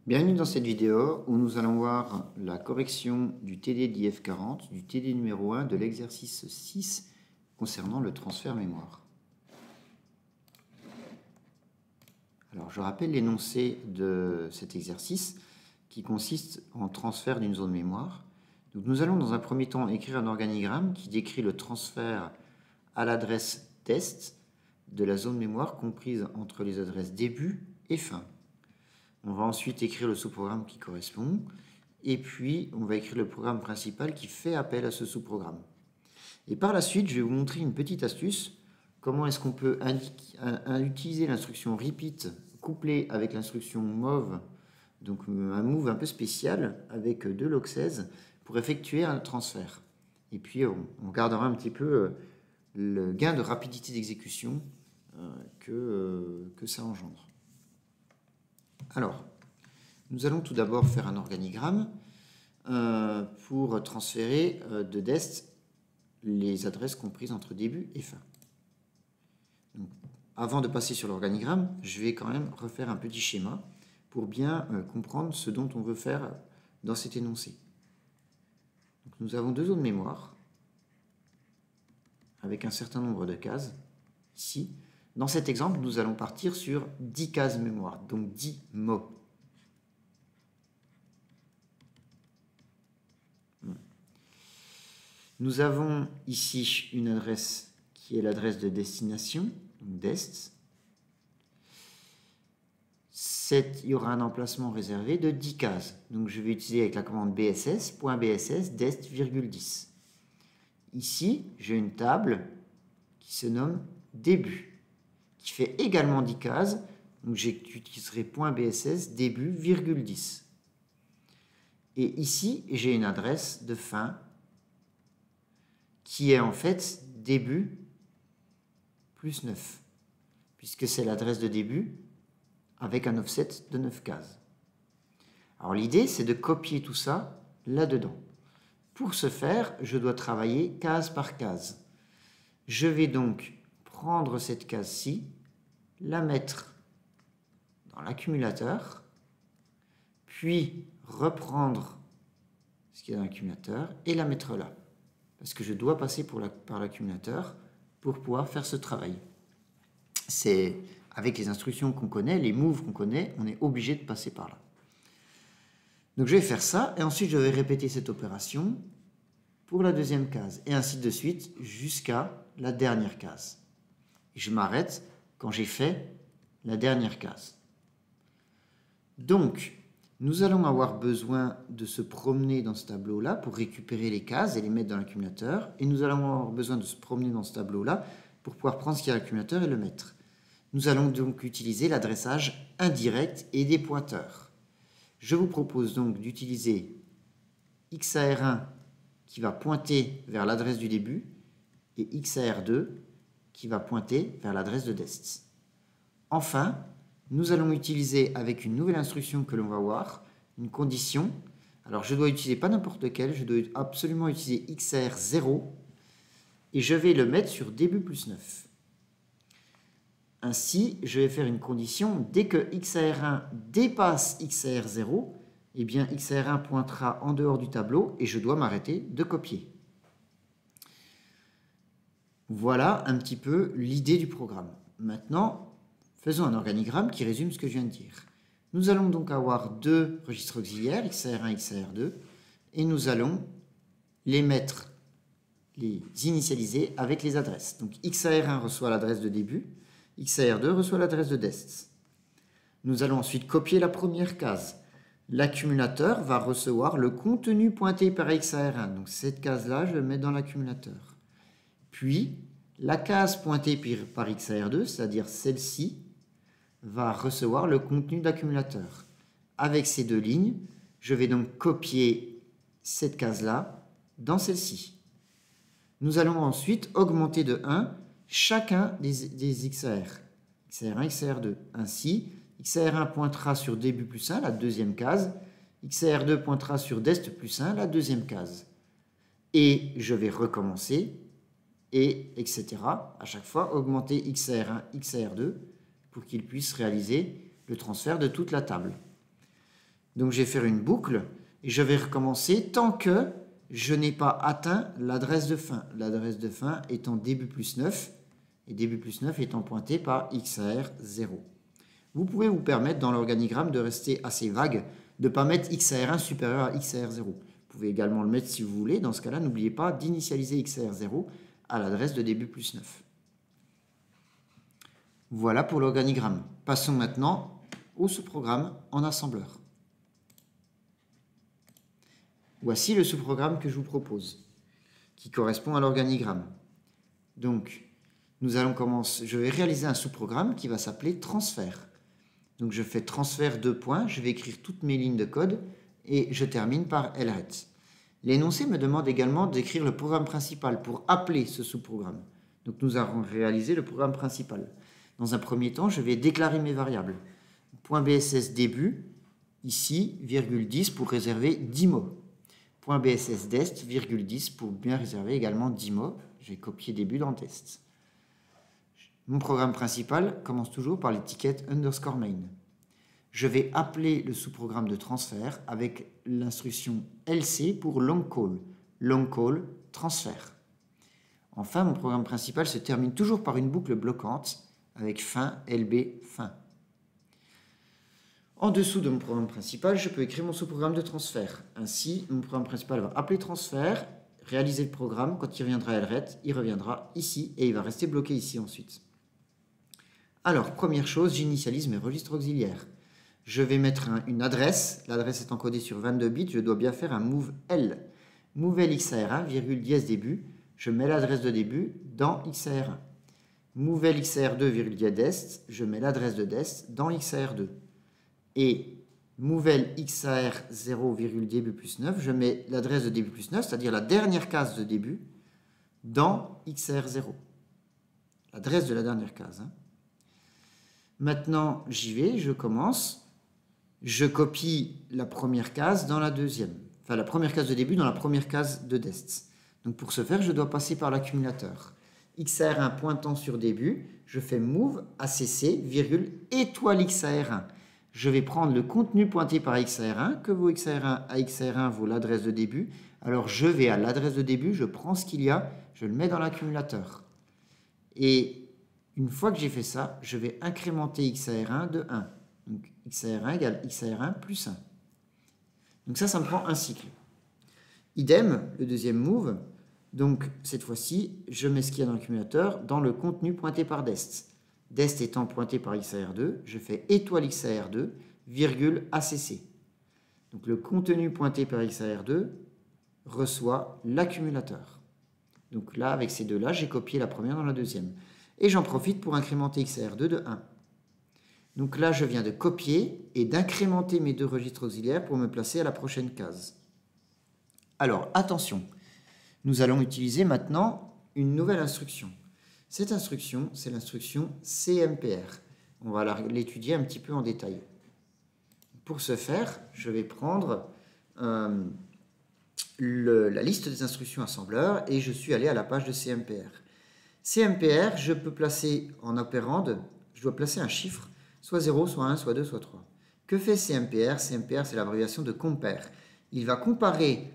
Bienvenue dans cette vidéo où nous allons voir la correction du TD d'IF40, du TD numéro 1 de l'exercice 6 concernant le transfert mémoire. Alors je rappelle l'énoncé de cet exercice qui consiste en transfert d'une zone mémoire. Donc nous allons dans un premier temps écrire un organigramme qui décrit le transfert à l'adresse test de la zone mémoire comprise entre les adresses début et fin. On va ensuite écrire le sous-programme qui correspond, et puis on va écrire le programme principal qui fait appel à ce sous-programme. Et par la suite, je vais vous montrer une petite astuce, comment est-ce qu'on peut utiliser l'instruction repeat couplée avec l'instruction move, donc un move un peu spécial avec deux log16 pour effectuer un transfert. Et puis on gardera un petit peu le gain de rapidité d'exécution que ça engendre. Alors, nous allons tout d'abord faire un organigramme pour transférer de dest les adresses comprises entre début et fin. Donc, avant de passer sur l'organigramme, je vais quand même refaire un petit schéma pour bien comprendre ce dont on veut faire dans cet énoncé. Donc, nous avons deux zones mémoire avec un certain nombre de cases ici. Dans cet exemple, nous allons partir sur 10 cases mémoire, donc 10 mots. Nous avons ici une adresse qui est l'adresse de destination, donc dest. Il y aura un emplacement réservé de 10 cases. Donc je vais utiliser avec la commande bss.bss dest, 10. Ici, j'ai une table qui se nomme début, qui fait également 10 cases, donc j'utiliserai .bss début, 10. Et ici, j'ai une adresse de fin qui est en fait début plus 9, puisque c'est l'adresse de début avec un offset de 9 cases. Alors l'idée, c'est de copier tout ça là-dedans. Pour ce faire, je dois travailler case par case. Je vais donc prendre cette case-ci, la mettre dans l'accumulateur, puis reprendre ce qui est dans l'accumulateur et la mettre là. Parce que je dois passer par l'accumulateur pour pouvoir faire ce travail. C'est avec les instructions qu'on connaît, les moves qu'on connaît, on est obligé de passer par là. Donc je vais faire ça et ensuite je vais répéter cette opération pour la deuxième case et ainsi de suite jusqu'à la dernière case. Et je m'arrête quand j'ai fait la dernière case. Donc, nous allons avoir besoin de se promener dans ce tableau-là pour récupérer les cases et les mettre dans l'accumulateur. Et nous allons avoir besoin de se promener dans ce tableau-là pour pouvoir prendre ce qui est à l'accumulateur et le mettre. Nous allons donc utiliser l'adressage indirect et des pointeurs. Je vous propose donc d'utiliser XAR1 qui va pointer vers l'adresse du début et XAR2 qui va pointer vers l'adresse de dest. Enfin, nous allons utiliser avec une nouvelle instruction que l'on va voir, une condition. Alors je dois utiliser pas n'importe lequel, je dois absolument utiliser XAR0 et je vais le mettre sur début plus 9. Ainsi, je vais faire une condition, dès que XAR1 dépasse XAR0, eh bien XAR1 pointera en dehors du tableau et je dois m'arrêter de copier. Voilà un petit peu l'idée du programme. Maintenant, faisons un organigramme qui résume ce que je viens de dire. Nous allons donc avoir deux registres auxiliaires, XAR1 et XAR2, et nous allons les initialiser avec les adresses. Donc XAR1 reçoit l'adresse de début, XAR2 reçoit l'adresse de dest. Nous allons ensuite copier la première case. L'accumulateur va recevoir le contenu pointé par XAR1. Donc cette case-là, je vais le mettre dans l'accumulateur. Puis, la case pointée par XAR2, c'est-à-dire celle-ci, va recevoir le contenu de l'accumulateur. Avec ces deux lignes, je vais donc copier cette case-là dans celle-ci. Nous allons ensuite augmenter de 1 chacun des XAR. XAR1, XAR2. Ainsi, XAR1 pointera sur début plus 1, la deuxième case. XAR2 pointera sur dest plus 1, la deuxième case. Et je vais recommencer, et etc. À chaque fois, augmenter XAR1, XAR2 pour qu'il puisse réaliser le transfert de toute la table. Donc je vais faire une boucle et je vais recommencer tant que je n'ai pas atteint l'adresse de fin. L'adresse de fin étant début plus 9 et début plus 9 étant pointé par XAR 0. Vous pouvez vous permettre dans l'organigramme de rester assez vague, de ne pas mettre XAR1 supérieur à XAR 0. Vous pouvez également le mettre si vous voulez. Dans ce cas-là, n'oubliez pas d'initialiser XAR 0 à l'adresse de début plus 9. Voilà pour l'organigramme. Passons maintenant au sous-programme en assembleur. Voici le sous-programme que je vous propose, qui correspond à l'organigramme. Donc, je vais réaliser un sous-programme qui va s'appeler transfert. Donc, je fais transfert 2 points, je vais écrire toutes mes lignes de code et je termine par LRET. L'énoncé me demande également d'écrire le programme principal pour appeler ce sous-programme. Donc, nous allons réaliser le programme principal. Dans un premier temps, je vais déclarer mes variables. .bss début, ici, virgule 10 pour réserver 10 mots. .bss dest, virgule 10 pour bien réserver également 10 mots. J'ai copié début dans test. Mon programme principal commence toujours par l'étiquette underscore main. Je vais appeler le sous-programme de transfert avec l'instruction LC pour long call transfert. Enfin, mon programme principal se termine toujours par une boucle bloquante avec fin LB fin. En dessous de mon programme principal, je peux écrire mon sous-programme de transfert. Ainsi, mon programme principal va appeler transfert, réaliser le programme. Quand il reviendra à LRET, il reviendra ici et il va rester bloqué ici ensuite. Alors, première chose, j'initialise mes registres auxiliaires. Je vais mettre une adresse. L'adresse est encodée sur 22 bits. Je dois bien faire un move L. Move L XAR1, virgule dièse début. Je mets l'adresse de début dans XAR1. Move L XAR2, virgule dièse dest. Je mets l'adresse de dest dans XAR2. Et Mouvel XAR 0, début plus 9, je mets l'adresse de début plus 9, c'est-à-dire la dernière case de début, dans XAR 0. L'adresse de la dernière case. Maintenant, j'y vais, je commence. Je copie la première case dans la deuxième. Enfin, la première case de début dans la première case de dest. Donc pour ce faire, je dois passer par l'accumulateur. XAR1 pointant sur début, je fais move ACC, virgule, étoile XAR1. Je vais prendre le contenu pointé par XAR1, que vaut XAR1 à XAR1 vaut l'adresse de début. Alors je vais à l'adresse de début, je prends ce qu'il y a, je le mets dans l'accumulateur. Et une fois que j'ai fait ça, je vais incrémenter XAR1 de 1. Donc XAR1 égale XAR1 plus 1. Donc ça me prend un cycle. Idem, le deuxième move. Donc cette fois-ci, je mets ce qu'il y a dans l'accumulateur dans le contenu pointé par dest. Dest étant pointé par XAR2, je fais étoile XAR2, virgule ACC. Donc le contenu pointé par XAR2 reçoit l'accumulateur. Donc là, avec ces deux-là, j'ai copié la première dans la deuxième. Et j'en profite pour incrémenter XAR2 de 1. Donc là, je viens de copier et d'incrémenter mes deux registres auxiliaires pour me placer à la prochaine case. Alors, attention, nous allons utiliser maintenant une nouvelle instruction. Cette instruction, c'est l'instruction CMPR. On va l'étudier un petit peu en détail. Pour ce faire, je vais prendre la liste des instructions assembleurs et je suis allé à la page de CMPR. CMPR, je peux placer en opérande, je dois placer un chiffre, soit 0, soit 1, soit 2, soit 3. Que fait CMPR? CMPR, c'est l'abréviation de compare. Il va comparer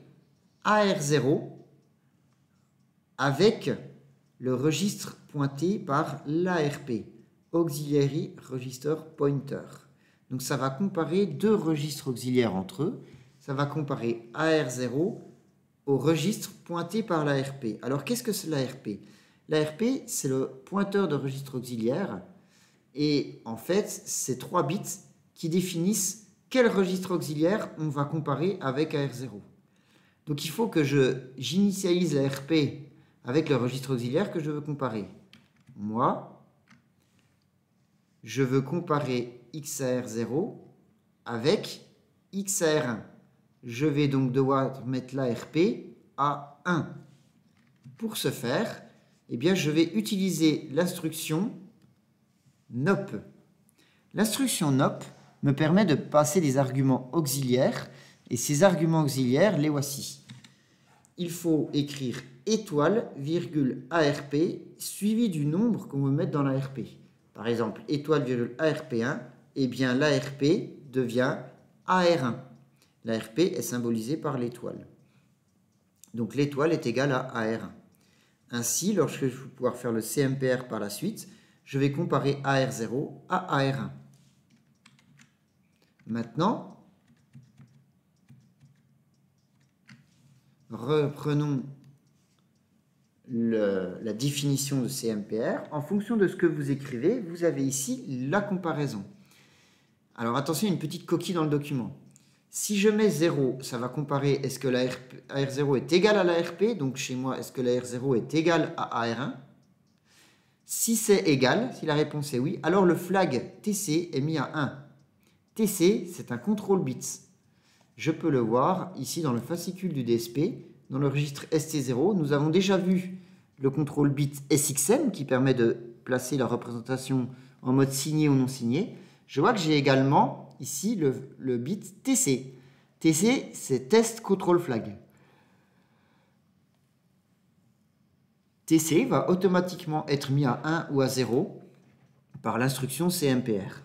AR0 avec le registre pointé par l'ARP, Auxiliary Register Pointer. Donc ça va comparer deux registres auxiliaires entre eux. Ça va comparer AR0 au registre pointé par l'ARP. Alors qu'est-ce que c'est l'ARP? L'ARP, c'est le pointeur de registre auxiliaire. Et en fait, c'est 3 bits qui définissent quel registre auxiliaire on va comparer avec AR0. Donc il faut que j'initialise l'ARP avec le registre auxiliaire que je veux comparer. Moi, je veux comparer XAR0 avec XAR1. Je vais donc devoir mettre l'ARP à 1. Pour ce faire, eh bien, je vais utiliser l'instruction NOP. L'instruction NOP me permet de passer des arguments auxiliaires, et ces arguments auxiliaires, les voici. Il faut écrire étoile, virgule ARP, suivi du nombre qu'on veut mettre dans l'ARP. Par exemple, étoile, virgule ARP1, eh bien l'ARP devient AR1. L'ARP est symbolisée par l'étoile. Donc l'étoile est égale à AR1. Ainsi, lorsque je vais pouvoir faire le CMPR par la suite, je vais comparer AR0 à AR1. Maintenant, reprenons la définition de CMPR. En fonction de ce que vous écrivez, vous avez ici la comparaison. Alors attention, une petite coquille dans le document. Si je mets 0, ça va comparer est-ce que AR0 est égal à l'ARP, donc chez moi, est-ce que l'AR0 est égal à AR1? Si c'est égal, si la réponse est oui, alors le flag TC est mis à 1. TC, c'est un contrôle bits. Je peux le voir ici dans le fascicule du DSP, dans le registre ST0. Nous avons déjà vu le contrôle bit SXM qui permet de placer la représentation en mode signé ou non signé. Je vois que j'ai également ici le bit TC. TC, c'est Test Control Flag. TC va automatiquement être mis à 1 ou à 0 par l'instruction CMPR.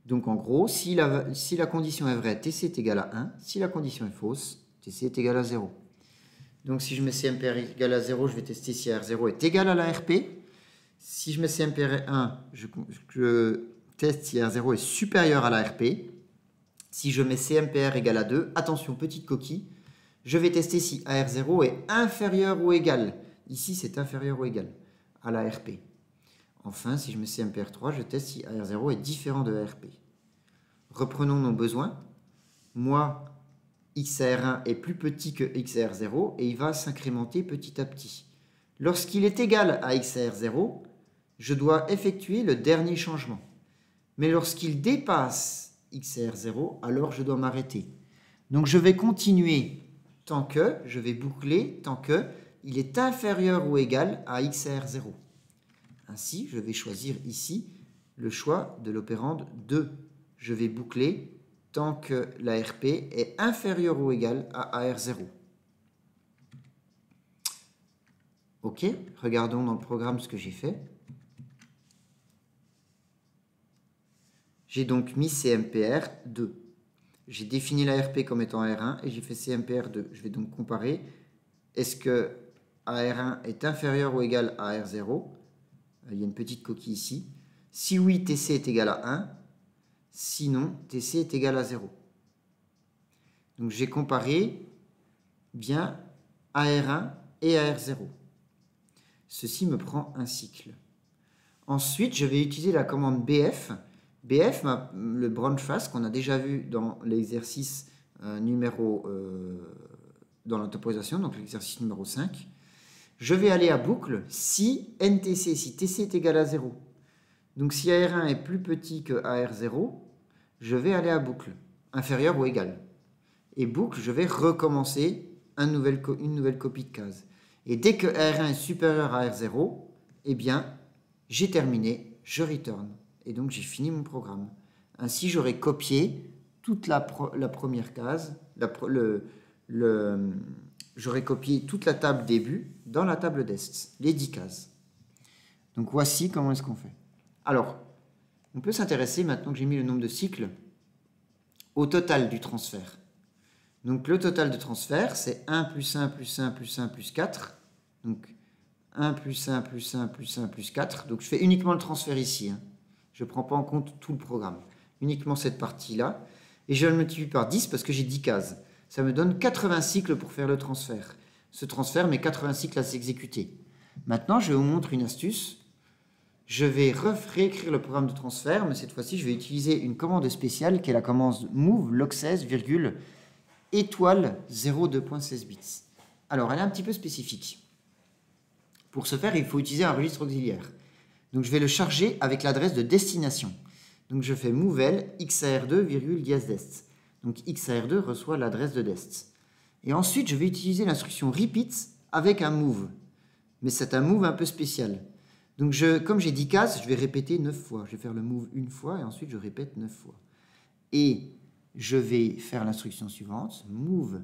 Donc en gros, si la condition est vraie, TC est égal à 1. Si la condition est fausse, TC est égal à 0. Donc si je mets CMPR égal à 0, je vais tester si R0 est égal à la RP. Si je mets CMPR 1, je teste si R0 est supérieur à la RP. Si je mets CMPR égal à 2, attention, petite coquille, je vais tester si AR0 est inférieur ou égal. Ici, c'est inférieur ou égal à la RP. Enfin, si je mets CMPR 3, je teste si AR0 est différent de ARP. Reprenons nos besoins. Moi, XAR1 est plus petit que XAR0 et il va s'incrémenter petit à petit. Lorsqu'il est égal à XAR0, je dois effectuer le dernier changement. Mais lorsqu'il dépasse XAR0, alors je dois m'arrêter. Donc je vais continuer tant que, je vais boucler tant que il est inférieur ou égal à XAR0. Ainsi, je vais choisir ici le choix de l'opérande 2. Je vais boucler tant que la RP est inférieure ou égale à AR0. Ok, regardons dans le programme ce que j'ai fait. J'ai donc mis CMPR 2. J'ai défini la RP comme étant AR1 et j'ai fait CMPR 2. Je vais donc comparer. Est-ce que AR1 est inférieur ou égal à AR0? Il y a une petite coquille ici. Si oui, TC est égal à 1. Sinon, TC est égal à 0. Donc j'ai comparé bien AR1 et AR0. Ceci me prend un cycle. Ensuite, je vais utiliser la commande BF. BF, le branch fast qu'on a déjà vu dans l'exercice numéro dans la temporisation, donc l'exercice numéro 5. Je vais aller à boucle si NTC, si TC est égal à 0. Donc si AR1 est plus petit que AR0, je vais aller à boucle, inférieur ou égal. Et boucle, je vais recommencer une nouvelle copie de case. Et dès que AR1 est supérieur à AR0, eh bien, j'ai terminé, je return. Et donc, j'ai fini mon programme. Ainsi, j'aurai copié toute la première case, j'aurai copié toute la table début dans la table d'est, les 10 cases. Donc, voici comment est-ce qu'on fait. Alors, on peut s'intéresser, maintenant que j'ai mis le nombre de cycles, au total du transfert. Donc, le total de transfert, c'est 1 plus 1 plus 1 plus 1 plus 4. Donc, 1 plus 1 plus 1 plus 1 plus 4. Donc, je fais uniquement le transfert ici. Je ne prends pas en compte tout le programme. Uniquement cette partie-là. Et je le multiplie par 10 parce que j'ai 10 cases. Ça me donne 80 cycles pour faire le transfert. Ce transfert met 80 cycles à s'exécuter. Maintenant, je vous montre une astuce. Je vais réécrire le programme de transfert, mais cette fois-ci, je vais utiliser une commande spéciale qui est la commande move log16, étoile 02.16 bits. Alors, elle est un petit peu spécifique. Pour ce faire, il faut utiliser un registre auxiliaire. Donc, je vais le charger avec l'adresse de destination. Donc, je fais move-l xar2, dièse dest. Donc, xar2 reçoit l'adresse de dest. Et ensuite, je vais utiliser l'instruction repeat avec un move. Mais c'est un move un peu spécial. Donc, comme j'ai 10 cases, je vais répéter 9 fois. Je vais faire le move une fois et ensuite, je répète 9 fois. Et je vais faire l'instruction suivante, move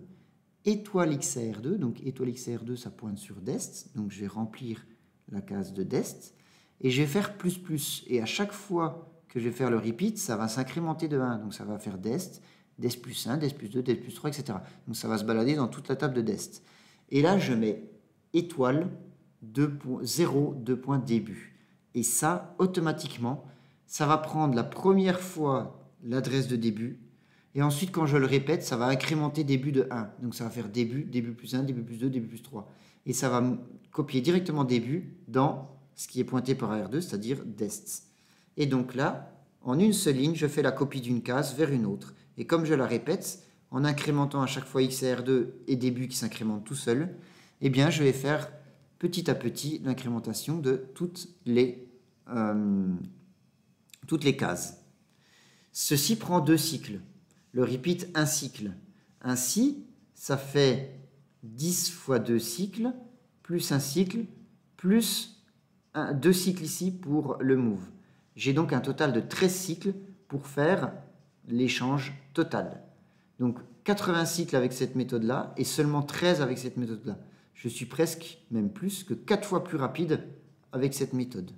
étoile xar2. Donc, étoile xar2, ça pointe sur dest. Donc, je vais remplir la case de dest. Et je vais faire plus plus. Et à chaque fois que je vais faire le repeat, ça va s'incrémenter de 1. Donc ça va faire dest, dest plus 1, dest plus 2, dest plus 3, etc. Donc ça va se balader dans toute la table de dest. Et là, je mets étoile 0, 2 points début. Et ça, automatiquement, ça va prendre la première fois l'adresse de début. Et ensuite, quand je le répète, ça va incrémenter début de 1. Donc ça va faire début, début plus 1, début plus 2, début plus 3. Et ça va copier directement début dans ce qui est pointé par R2, c'est-à-dire dest. Et donc là, en une seule ligne, je fais la copie d'une case vers une autre. Et comme je la répète, en incrémentant à chaque fois x et R2 et début qui s'incrémentent tout seul, eh bien, je vais faire petit à petit l'incrémentation de toutes les cases. Ceci prend 2 cycles. Le repeat, un cycle. Ainsi, ça fait 10 fois 2 cycles, plus un cycle, plus 2 cycles ici pour le move. J'ai donc un total de 13 cycles pour faire l'échange total. Donc 80 cycles avec cette méthode-là et seulement 13 avec cette méthode-là. Je suis presque, même plus, que 4 fois plus rapide avec cette méthode.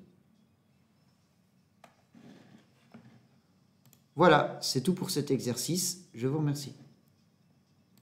Voilà, c'est tout pour cet exercice. Je vous remercie.